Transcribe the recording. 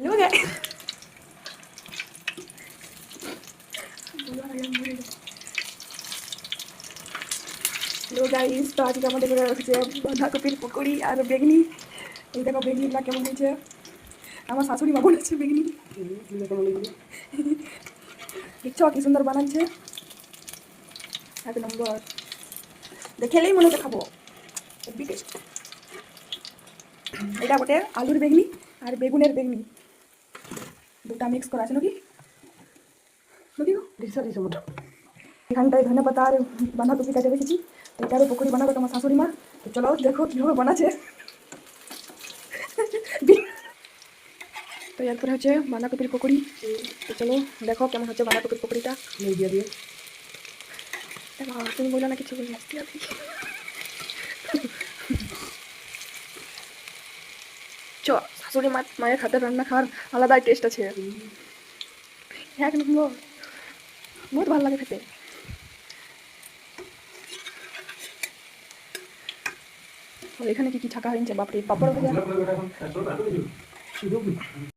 लोग है लो গাইস তো আজকে আমাদের করে রাখছে বাঁধাকপির পকোড়ি আর বেগনি। এই দেখো বেগনিটা কেমন হয়েছে, আমার শাশুড়ি মা বলেছে বেগনি দেখছো কি সুন্দর বানাচ্ছে, এক নম্বর দেখেলেই মনে হচ্ছে খাবো। এটা বটে আলুর বেগনি আর বেগুনের বেগনি দুটা মিক্স করা আছে নাকি এখানটায় ধনে পাতা আর বাঁধাকপি কাটে রেখেছি, এটারও পকোড়ি বানাবে তোমার শাশুড়ি মা। তো চলো দেখো কীভাবে বানাচ্ছে। তো এরপরে হচ্ছে বাঁধাকপির পকোড়ি। তো চলো দেখো কেমন হচ্ছে বাঁধাকপির পকোড়িটা। দেখো তুমি বললো না কিছু বলি আসতে আপনি চ শাশুড়ি মায়ের হাতের রান্না খাওয়ার আলাদাই টেস্ট আছে, এক নম্বর, বহুত ভালো লাগে খেতে। এখানে কি কি থাকা হয়েছে বাপরে, পাপড় ভাজা।